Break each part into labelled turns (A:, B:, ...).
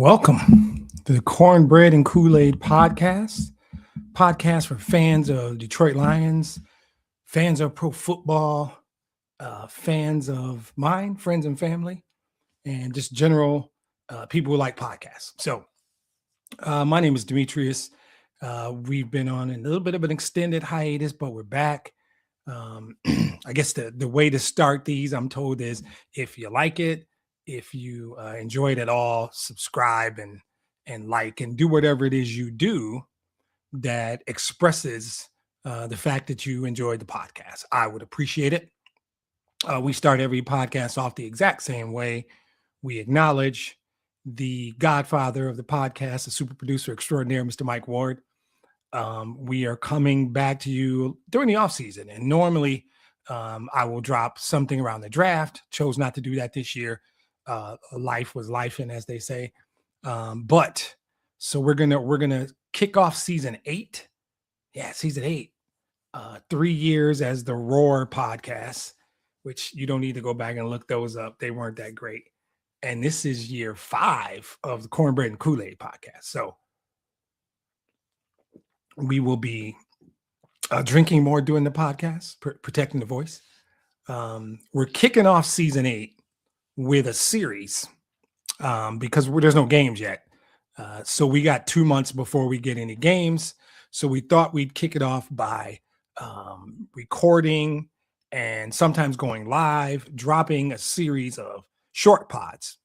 A: Welcome to the Cornbread and Kool-Aid podcast for fans of Detroit Lions, fans of pro football, fans of mine, friends and family, and just general people who like podcasts. So my name is Demetrius. We've been on a little bit of an extended hiatus, but we're back. I guess the way to start these, I'm told, is if you like it, if you enjoy it at all, subscribe and like and do whatever it is you do that expresses the fact that you enjoyed the podcast. I would appreciate it. We start every podcast off the exact same way. We acknowledge the godfather of the podcast, the super producer extraordinaire, Mr. Mike Ward. We are coming back to you during the off season, and normally I will drop something around the draft. Chose not to do that this year. Life was lifing, as they say. But so we're gonna kick off season 8. Yeah, season 8. 3 years as the Roar podcast, which you don't need to go back and look those up. They weren't that great. And this is year 5 of the Cornbread and Kool-Aid podcast. So we will be drinking more during the podcast, protecting the voice. We're kicking off season 8 with a series because there's no games yet. So we got 2 months before we get any games. So we thought we'd kick it off by recording and sometimes going live, dropping a series of short pods.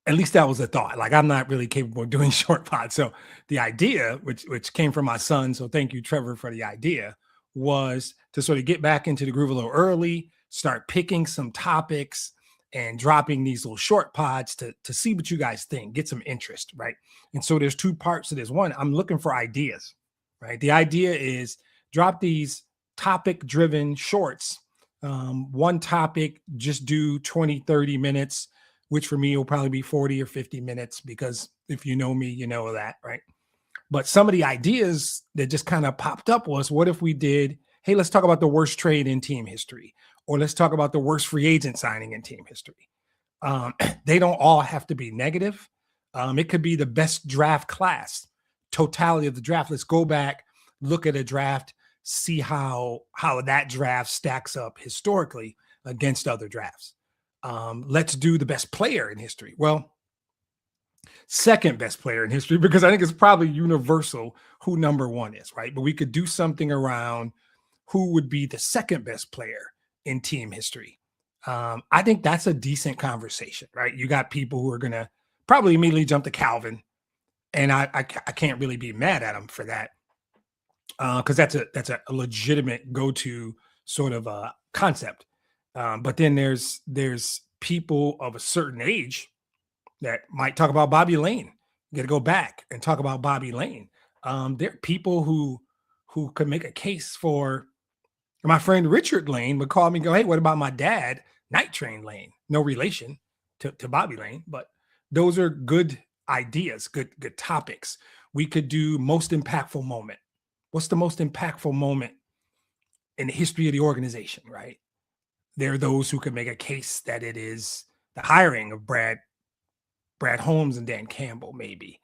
A: At least that was the thought. Like, I'm not really capable of doing short pods. So the idea, which came from my son, so thank you, Trevor, for the idea, was to sort of get back into the groove a little early, start picking some topics and dropping these little short pods to see what you guys think, get some interest, right? And so there's 2 parts to this. One, I'm looking for ideas, right? The idea is drop these topic-driven shorts. One topic, just do 20, 30 minutes, which for me will probably be 40 or 50 minutes, because if you know me, you know that, right? But some of the ideas that just kind of popped up was, what if we did, hey, let's talk about the worst trade in team history, or let's talk about the worst free agent signing in team history. They don't all have to be negative. It could be the best draft class, totality of the draft. Let's go back, look at a draft, see how that draft stacks up historically against other drafts. Let's do the best player in history. Well, second best player in history, because I think it's probably universal who number 1 is, right? But we could do something around who would be the second best player in team history. I think that's a decent conversation, right? You got people who are going to probably immediately jump to Calvin, and I can't really be mad at them for that, because that's a legitimate go-to sort of concept. But then there's people of a certain age that might talk about Bobby Lane. You got to go back and talk about Bobby Lane. There are people who could make a case for. My friend Richard Lane would call me and go, hey, what about my dad, Night Train Lane? No relation to Bobby Lane, but those are good ideas, good topics. We could do most impactful moment. What's the most impactful moment in the history of the organization, right? There are those who could make a case that it is the hiring of Brad Holmes and Dan Campbell, maybe.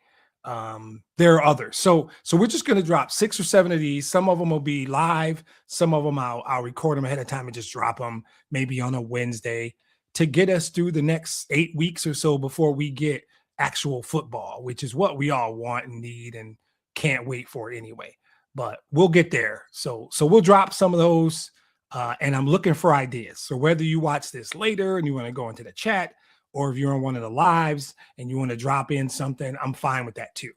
A: There are others. So we're just going to drop 6 or 7 of these. Some of them will be live. Some of them I'll record them ahead of time and just drop them maybe on a Wednesday to get us through the next 8 weeks or so before we get actual football, which is what we all want and need and can't wait for anyway. But we'll get there. So we'll drop some of those. And I'm looking for ideas. So whether you watch this later and you want to go into the chat, or if you're on one of the lives and you want to drop in something, I'm fine with that too.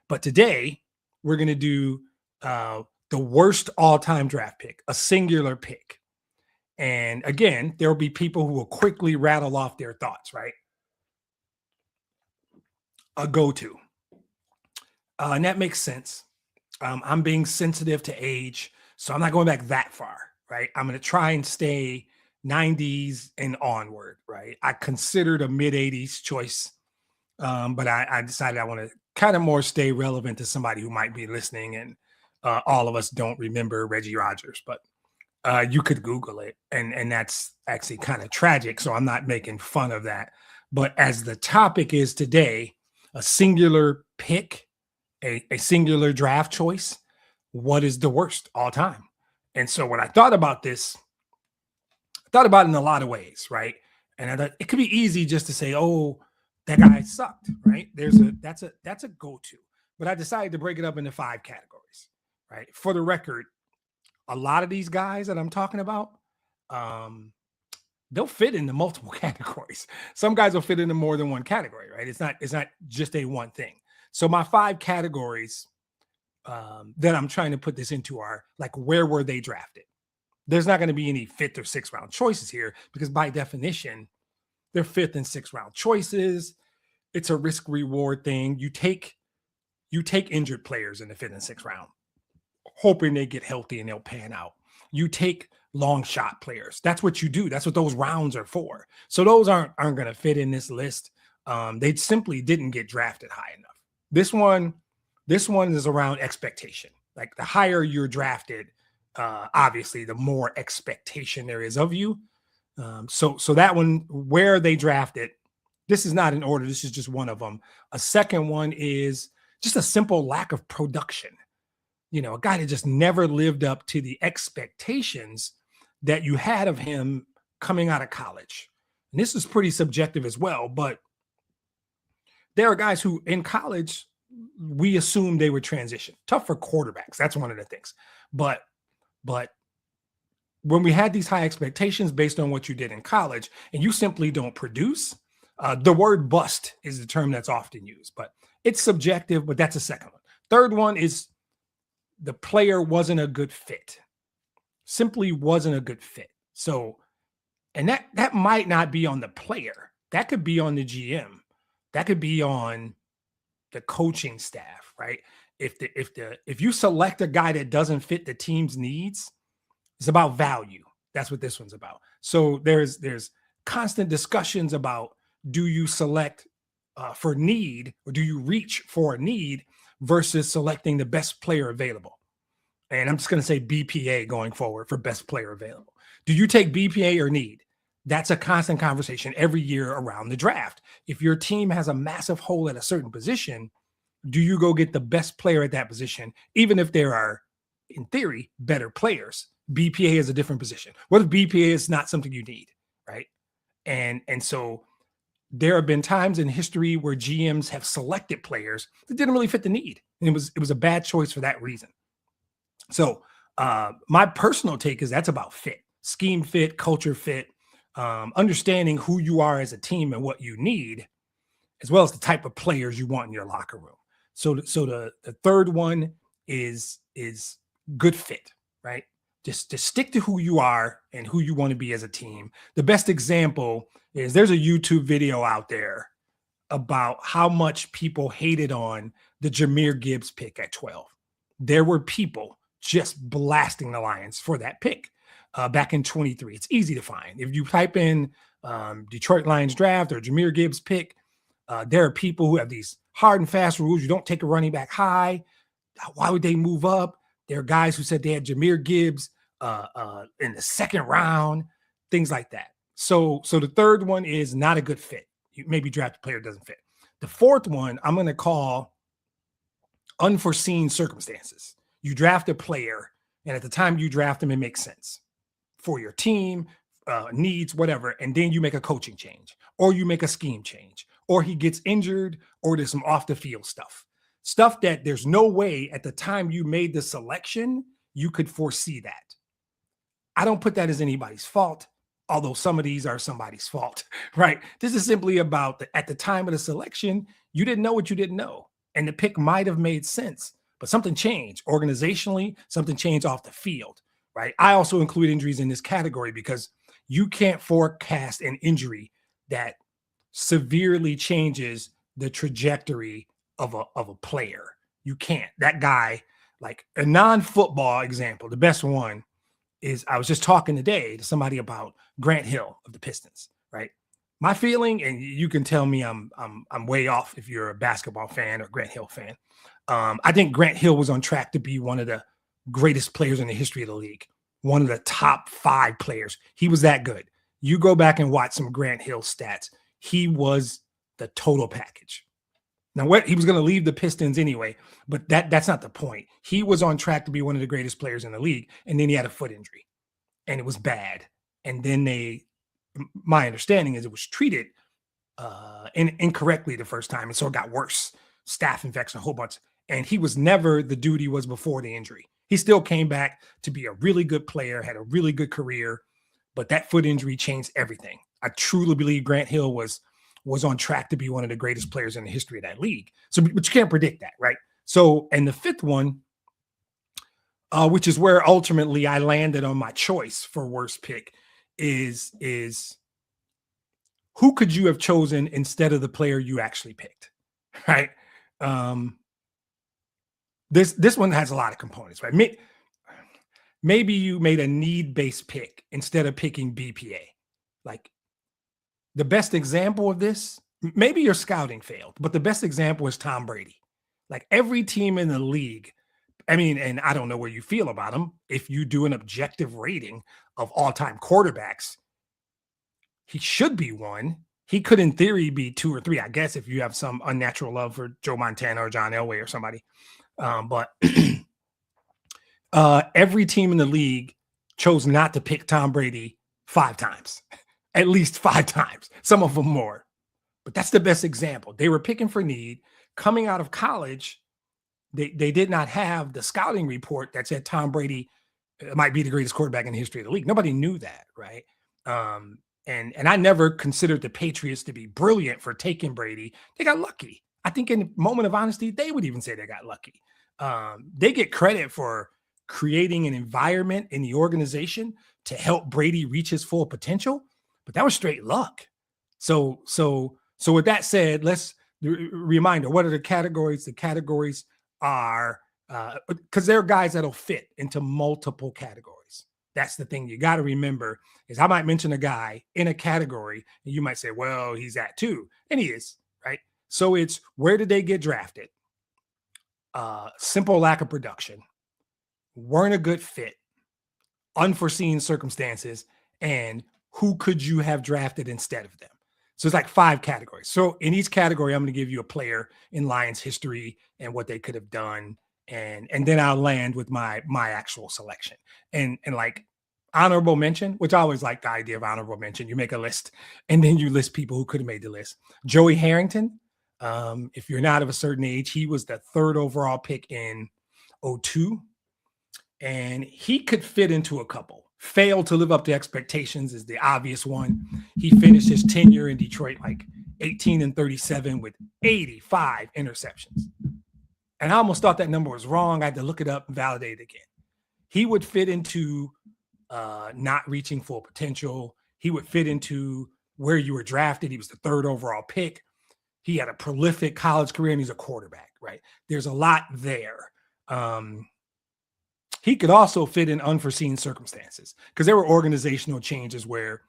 A: But today we're going to do the worst all-time draft pick, a singular pick. And again, there will be people who will quickly rattle off their thoughts, right? A go-to. And that makes sense. I'm being sensitive to age, so I'm not going back that far, right? I'm going to try and stay 90s and onward, right? I considered a mid-80s choice, but I decided I want to kind of more stay relevant to somebody who might be listening, and all of us don't remember Reggie Rogers, but you could Google it, and that's actually kind of tragic, so I'm not making fun of that. But as the topic is today, a singular pick, a singular draft choice, what is the worst all time? And so when I thought about this, I thought about it in a lot of ways, right? And I thought it could be easy just to say, "Oh, that guy sucked," right? That's a go-to. But I decided to break it up into 5 categories, right? For the record, a lot of these guys that I'm talking about, um, they'll fit into multiple categories. Some guys will fit into more than one category, right? It's not just a one thing. So my 5 categories that I'm trying to put this into are like, where were they drafted? There's not going to be any 5th or 6th round choices here because by definition, they're 5th and 6th round choices. It's a risk reward thing. You take injured players in the 5th and 6th round, hoping they get healthy and they'll pan out. You take long shot players. That's what you do. That's what those rounds are for. So those aren't going to fit in this list. They simply didn't get drafted high enough. This one is around expectation. Like the higher you're drafted, obviously the more expectation there is of you. So that one, where they drafted, this is not in order. This is just one of them. A second one is just a simple lack of production. A guy that just never lived up to the expectations that you had of him coming out of college. And this is pretty subjective as well, but there are guys who in college, we assume they would transition. Tough for quarterbacks. That's one of the things. But when we had these high expectations based on what you did in college and you simply don't produce, the word bust is the term that's often used, but it's subjective, but that's a second one. Third one is the player wasn't a good fit. Simply wasn't a good fit. So, and that might not be on the player. That could be on the GM. That could be on the coaching staff, right? If you select a guy that doesn't fit the team's needs, it's about value. That's what this one's about. So there's constant discussions about, do you select for need, or do you reach for a need versus selecting the best player available? And I'm just going to say BPA going forward for best player available. Do you take BPA or need? That's a constant conversation every year around the draft. If your team has a massive hole at a certain position, do you go get the best player at that position, even if there are, in theory, better players? BPA is a different position. What if BPA is not something you need, right? And so there have been times in history where GMs have selected players that didn't really fit the need. And it was a bad choice for that reason. So my personal take is that's about fit, scheme fit, culture fit, understanding who you are as a team and what you need, as well as the type of players you want in your locker room. So the third one is good fit, right? Just stick to who you are and who you want to be as a team. The best example is there's a YouTube video out there about how much people hated on the Jahmyr Gibbs pick at 12. There were people just blasting the Lions for that pick back in 23. It's easy to find. If you type in Detroit Lions draft or Jahmyr Gibbs pick, there are people who have these hard and fast rules. You don't take a running back high. Why would they move up? There are guys who said they had Jahmyr Gibbs in the 2nd round, things like that. So the third one is not a good fit. You maybe draft a player doesn't fit. The fourth one I'm going to call unforeseen circumstances. You draft a player, and at the time you draft him, it makes sense for your team, needs, whatever, and then you make a coaching change, or you make a scheme change, or he gets injured, or there's some off-the-field stuff that there's no way at the time you made the selection you could foresee that. I don't put that as anybody's fault, although some of these are somebody's fault, right? This is simply about at the time of the selection, you didn't know what you didn't know, and the pick might have made sense, but something changed organizationally, something changed off the field, right? I also include injuries in this category because you can't forecast an injury that severely changes the trajectory of a player. You can't. That guy, like a non-football example, the best one is I was just talking today to somebody about Grant Hill of the Pistons, right? My feeling, and you can tell me I'm way off if you're a basketball fan or Grant Hill fan. I think Grant Hill was on track to be one of the greatest players in the history of the league, one of the top 5 players. He was that good. You go back and watch some Grant Hill stats. He was the total package. Now, what he was going to leave the Pistons anyway, but that's not the point. He was on track to be one of the greatest players in the league, and then he had a foot injury, and it was bad. And then my understanding is it was treated incorrectly the first time, and so it got worse. Staph infection, a whole bunch. And he was never the dude he was before the injury. He still came back to be a really good player, had a really good career, but that foot injury changed everything. I truly believe Grant Hill was on track to be one of the greatest players in the history of that league. So, but you can't predict that, right? So, and the fifth one, which is where ultimately I landed on my choice for worst pick, is who could you have chosen instead of the player you actually picked, right? This one has a lot of components, right? Maybe you made a need-based pick instead of picking BPA. Like, the best example of this, maybe your scouting failed, but the best example is Tom Brady. Like, every team in the league, I mean, and I don't know where you feel about him. If you do an objective rating of all-time quarterbacks, he should be one. He could, in theory, be 2 or 3, I guess, if you have some unnatural love for Joe Montana or John Elway or somebody. But every team in the league chose not to pick Tom Brady 5 times, at least 5 times, some of them more. But that's the best example. They were picking for need. Coming out of college, they did not have the scouting report that said Tom Brady might be the greatest quarterback in the history of the league. Nobody knew that, right? And I never considered the Patriots to be brilliant for taking Brady. They got lucky. I think in a moment of honesty, they would even say they got lucky. They get credit for creating an environment in the organization to help Brady reach his full potential, but that was straight luck. So with that said, let's reminder, what are the categories? The categories are, because there are guys that'll fit into multiple categories. That's the thing you got to remember is I might mention a guy in a category and you might say, well, he's that too. And he is, right? So it's where did they get drafted? Simple lack of production, weren't a good fit, unforeseen circumstances, and who could you have drafted instead of them? So it's like 5 categories. So in each category, I'm going to give you a player in Lions history and what they could have done. And then I'll land with my actual selection. And like honorable mention, which I always like the idea of honorable mention. You make a list and then you list people who could have made the list. Joey Harrington, if you're not of a certain age, he was the 3rd overall pick in 2002. And he could fit into a couple. Failed to live up to expectations is the obvious one. He finished his tenure in Detroit like 18-37 with 85 interceptions. And I almost thought that number was wrong. I had to look it up and validate it again. He would fit into not reaching full potential. He would fit into where you were drafted. He was the 3rd overall pick. He had a prolific college career and he's a quarterback, right? There's a lot there. He could also fit in unforeseen circumstances because there were organizational changes where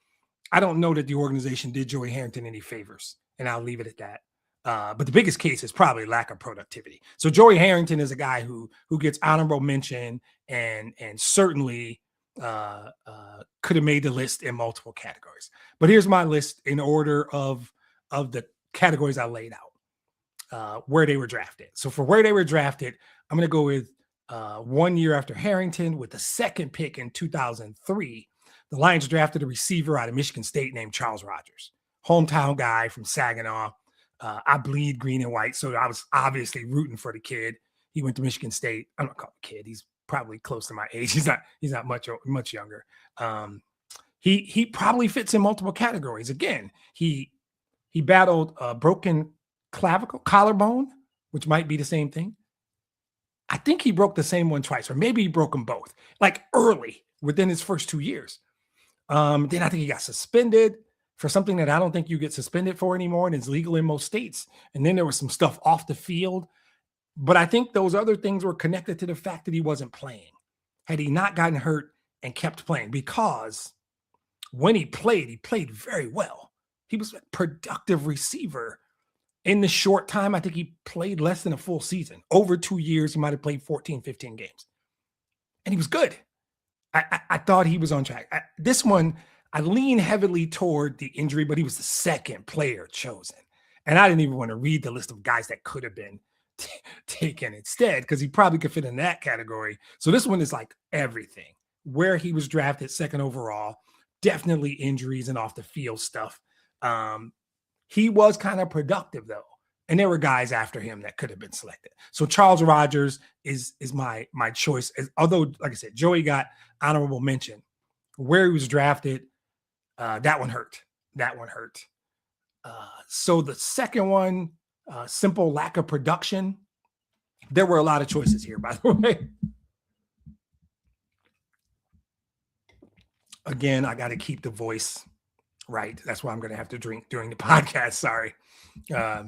A: I don't know that the organization did Joey Harrington any favors, and I'll leave it at that. But the biggest case is probably lack of productivity. So Joey Harrington is a guy who gets honorable mention and certainly could have made the list in multiple categories. But here's my list in order of the categories I laid out, where they were drafted. So for where they were drafted, I'm going to go with 1 year after Harrington with the 2nd pick in 2003. The Lions drafted a receiver out of Michigan State named Charles Rogers, hometown guy from Saginaw. I bleed green and white, so I was obviously rooting for the kid. He went to Michigan State. I'm not calling him a kid. He's probably close to my age. He's not much younger. He probably fits in multiple categories. Again, he battled a broken collarbone, which might be the same thing. I think he broke the same one twice, or maybe he broke them both, like early within his first 2 years. Then I think he got suspended for something that I don't think you get suspended for anymore, and it's legal in most states. And then there was some stuff off the field. But I think those other things were connected to the fact that he wasn't playing. Had he not gotten hurt and kept playing, because when he played very well. He was a productive receiver. In the short time, I think he played less than a full season. Over 2 years, he might have played 14, 15 games. And he was good. I thought he was on track. This one, I lean heavily toward the injury, but he was the 2nd player chosen. And I didn't even want to read the list of guys that could have been taken instead, because he probably could fit in that category. So this one is like everything. Where he was drafted second overall, definitely injuries and off the field stuff. He was kind of productive though, and there were guys after him that could have been selected. So Charles Rogers is my choice. Although, like I said, Joey got honorable mention. Where he was drafted, that one hurt. That one hurt. So the second one, simple lack of production. There were a lot of choices here, by the way. Again, I got to keep the voice right. That's why I'm going to have to drink during the podcast. Sorry. The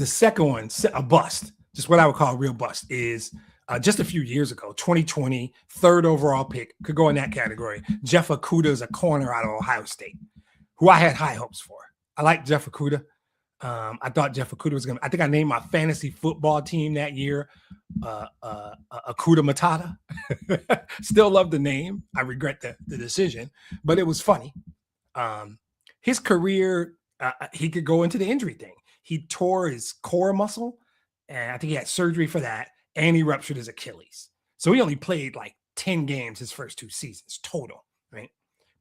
A: second one, a bust, just what I would call a real bust, is just a few years ago, 2020, third overall pick, could go in that category. Jeff Okudah is a corner out of Ohio State, who I had high hopes for. I like Jeff Okudah. I thought Jeff Okudah was going to, I think I named my fantasy football team that year Okudah Matata. Still love the name. I regret the decision, but it was funny. His career, he could go into the injury thing. He tore his core muscle, and I think he had surgery for that, and he ruptured his Achilles. So he only played like 10 games his first 2 seasons total, right?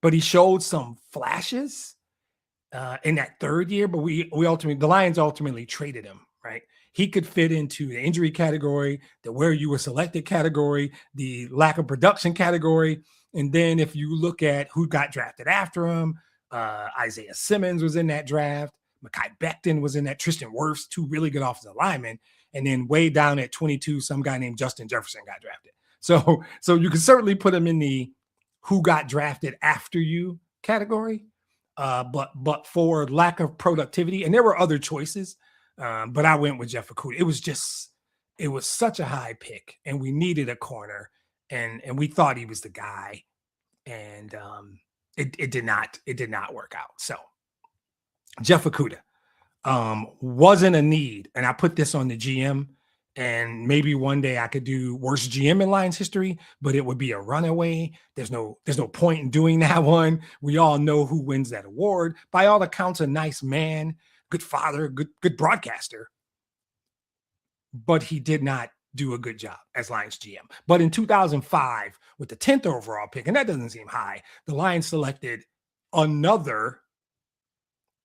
A: But he showed some flashes in that third year, but the Lions ultimately traded him, right? He could fit into the injury category, the where you were selected category, the lack of production category. And then if you look at who got drafted after him, Isaiah Simmons was in that draft. Mekhi Becton was in that. Tristan Wirfs, 2 really good offensive linemen. And then way down at 22, some guy named Justin Jefferson got drafted. So you can certainly put him in the who got drafted after you category. But for lack of productivity, and there were other choices, but I went with Jeff Okudah. It was such a high pick, and we needed a corner, and we thought he was the guy, and it did not work out. So Jeff Okudah wasn't a need, and I put this on the GM. And maybe one day I could do worst GM in Lions history, but it would be a runaway. There's no point in doing that one. We all know who wins that award. By all accounts, a nice man, good father, good broadcaster. But he did not do a good job as Lions GM. But in 2005, with the 10th overall pick, and that doesn't seem high, the Lions selected another,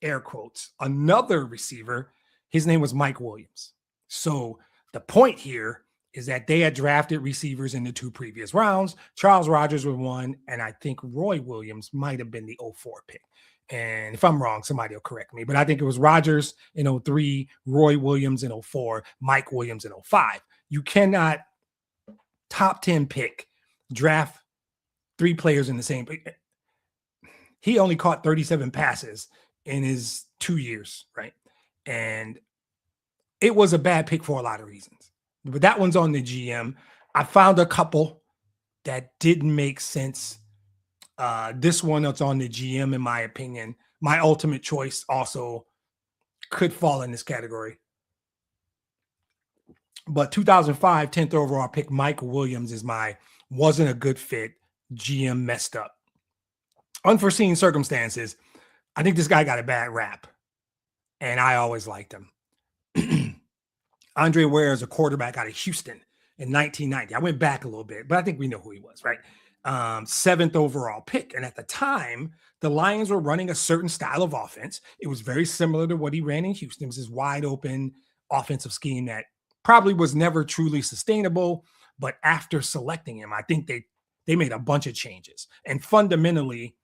A: air quotes, another receiver. His name was Mike Williams. So the point here is that they had drafted receivers in the 2 previous rounds. Charles Rogers was one, and I think Roy Williams might have been the 04 pick. And if I'm wrong, somebody will correct me. But I think it was Rogers in 03, Roy Williams in 04, Mike Williams in 05. You cannot top 10 pick, draft 3 players in the same. He only caught 37 passes in his 2 years, right? And it was a bad pick for a lot of reasons, but that one's on the GM. I found a couple that didn't make sense. This one that's on the GM, in my opinion, my ultimate choice also could fall in this category. But 2005, 10th overall pick, Mike Williams wasn't a good fit. GM messed up. Unforeseen circumstances. I think this guy got a bad rap, and I always liked him. Andre Ware is a quarterback out of Houston in 1990. I went back a little bit, but I think we know who he was, right? 7th overall pick. And at the time, the Lions were running a certain style of offense. It was very similar to what he ran in Houston. It was this wide open offensive scheme that probably was never truly sustainable. But after selecting him, I think they made a bunch of changes. And fundamentally,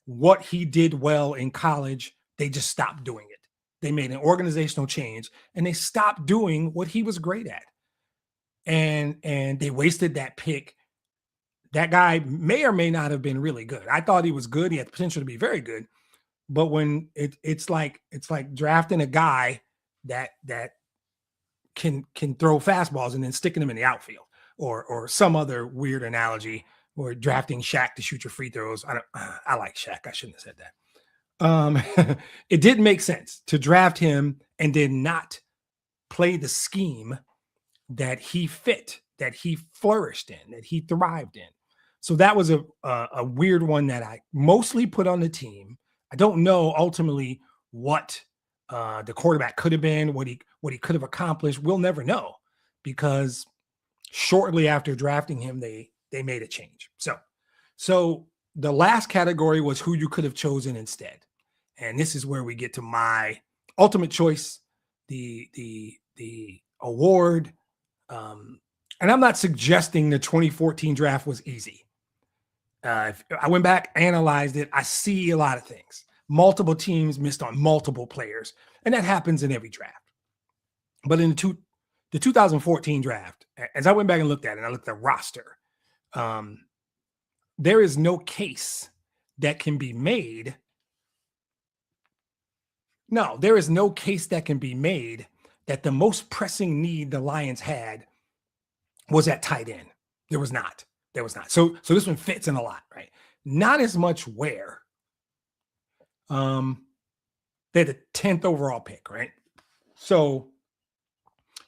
A: what he did well in college, they just stopped doing it. They made an organizational change, and they stopped doing what he was great at. And they wasted that pick. That guy may or may not have been really good. I thought he was good. He had the potential to be very good. But when it's like drafting a guy that can throw fastballs and then sticking them in the outfield, or some other weird analogy, or drafting Shaq to shoot your free throws. I like Shaq. I shouldn't have said that. It didn't make sense to draft him and then not play the scheme that he fit, that he flourished in, that he thrived in. So that was a weird one that I mostly put on the team. I don't know ultimately what the quarterback could have been, what he could have accomplished. We'll never know, because shortly after drafting him, they made a change. So the last category was who you could have chosen instead. And this is where we get to my ultimate choice, the award. And I'm not suggesting the 2014 draft was easy. If I went back, analyzed it, I see a lot of things. Multiple teams missed on multiple players, and that happens in every draft. But in the 2014 draft, as I went back and looked at it, and I looked at the roster, there is no case that can be made. No, there is no case that can be made that the most pressing need the Lions had was at tight end. There was not. So this one fits in a lot, right? Not as much where. They had the 10th overall pick, right? So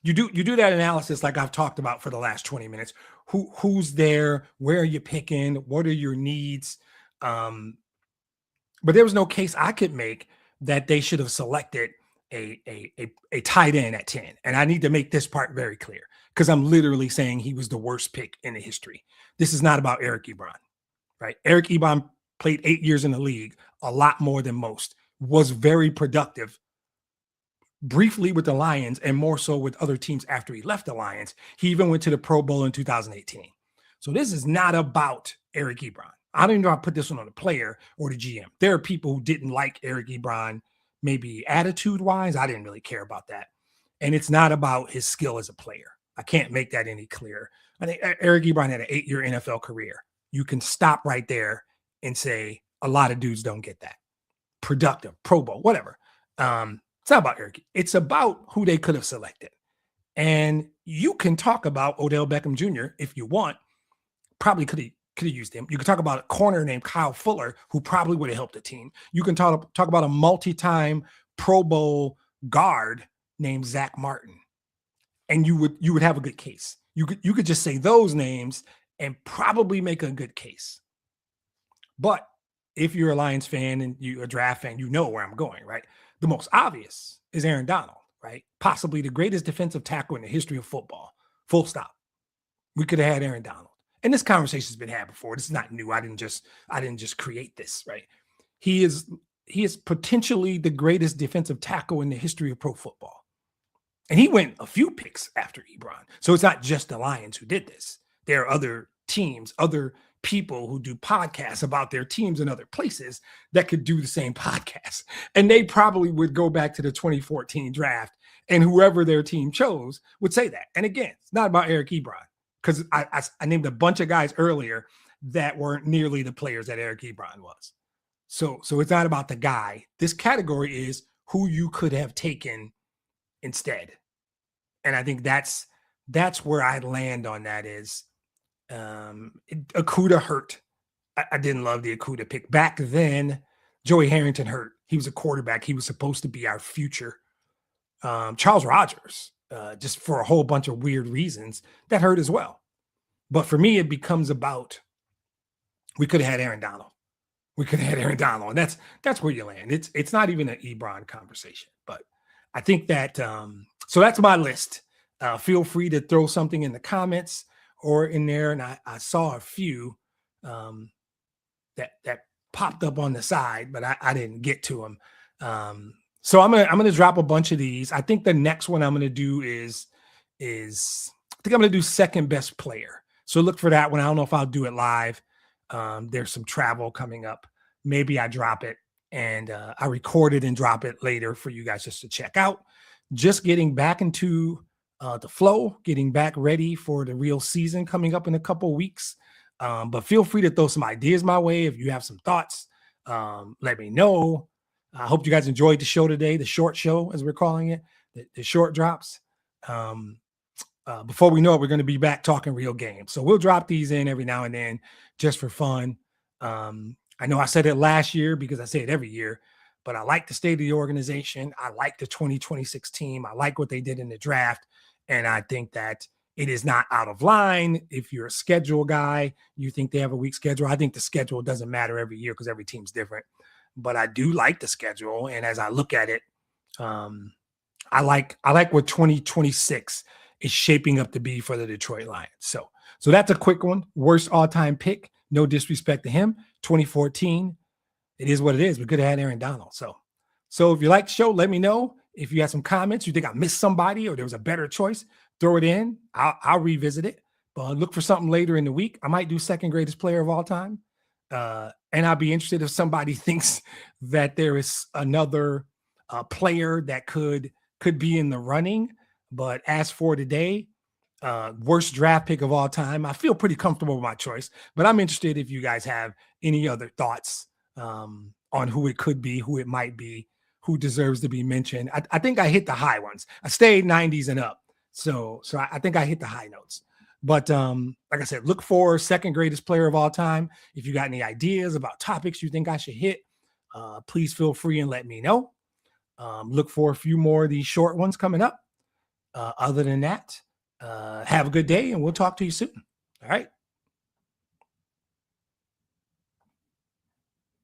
A: you do that analysis like I've talked about for the last 20 minutes. Who's there? Where are you picking? What are your needs? But there was no case I could make that they should have selected a tight end at 10. And I need to make this part very clear, because I'm literally saying he was the worst pick in the history. This is not about Eric Ebron, right? Eric Ebron played 8 years in the league, a lot more than most, was very productive briefly with the Lions and more so with other teams after he left the Lions. He even went to the Pro Bowl in 2018. So this is not about Eric Ebron. I don't even know how to put this one on the player or the GM. There are people who didn't like Eric Ebron, maybe attitude-wise. I didn't really care about that. And it's not about his skill as a player. I can't make that any clearer. I think Eric Ebron had an 8-year NFL career. You can stop right there and say a lot of dudes don't get that. Productive, Pro Bowl, whatever. It's not about Eric. It's about who they could have selected. And you can talk about Odell Beckham Jr. if you want. Probably could have used him. You could talk about a corner named Kyle Fuller, who probably would have helped the team. You can talk about a multi-time Pro Bowl guard named Zach Martin, and you would have a good case. You could just say those names and probably make a good case. But if you're a Lions fan and you're a draft fan, you know where I'm going, right? The most obvious is Aaron Donald, right? Possibly the greatest defensive tackle in the history of football. Full stop. We could have had Aaron Donald. And this conversation has been had before. This is not new. I didn't just create this, right? He is potentially the greatest defensive tackle in the history of pro football. And he went a few picks after Ebron. So it's not just the Lions who did this. There are other teams, other people who do podcasts about their teams in other places that could do the same podcast. And they probably would go back to the 2014 draft, and whoever their team chose would say that. And again, it's not about Eric Ebron, because I named a bunch of guys earlier that weren't nearly the players that Eric Ebron was. So it's not about the guy. This category is who you could have taken instead. And I think that's where I'd land on that is Okudah hurt. I didn't love the Okudah pick. Back then, Joey Harrington hurt. He was a quarterback. He was supposed to be our future. Charles Rogers, just for a whole bunch of weird reasons, that hurt as well. But for me, it becomes about we could have had Aaron Donald. We could have had Aaron Donald. And that's where you land. It's not even an Ebron conversation. But I think that so that's my list. Feel free to throw something in the comments or in there. And I saw a few that popped up on the side, but I didn't get to them. So I'm gonna drop a bunch of these. I think the next one I'm gonna do is I think I'm gonna do second best player. So look for that one. I don't know if I'll do it live. There's some travel coming up. Maybe I drop it and I record it and drop it later for you guys just to check out. Just getting back into the flow, getting back ready for the real season coming up in a couple of weeks. But feel free to throw some ideas my way. If you have some thoughts, let me know. I hope you guys enjoyed the show today, the short show, as we're calling it, the short drops. Before we know it, we're going to be back talking real games. So we'll drop these in every now and then just for fun. I know I said it last year because I say it every year, but I like the state of the organization. I like the 2026 team. I like what they did in the draft. And I think that it is not out of line. If you're a schedule guy, you think they have a weak schedule. I think the schedule doesn't matter every year because every team's different. But I do like the schedule. And as I look at it, I like what 2026 is shaping up to be for the Detroit Lions. So that's a quick one. Worst all-time pick. No disrespect to him. 2014. It is what it is. We could have had Aaron Donald. So if you like the show, let me know. If you have some comments, you think I missed somebody or there was a better choice, throw it in. I'll revisit it. But look for something later in the week. I might do second greatest player of all time. And I'll be interested if somebody thinks that there is another player that could be in the running. But as for today, worst draft pick of all time, I feel pretty comfortable with my choice. But I'm interested if you guys have any other thoughts on who it could be, who it might be, who deserves to be mentioned. I think I hit the high ones. I stayed 90s and up. So I think I hit the high notes. But like I said, look for second greatest player of all time. If you got any ideas about topics you think I should hit, please feel free and let me know. Look for a few more of these short ones coming up. Other than that, have a good day and we'll talk to you soon. All right.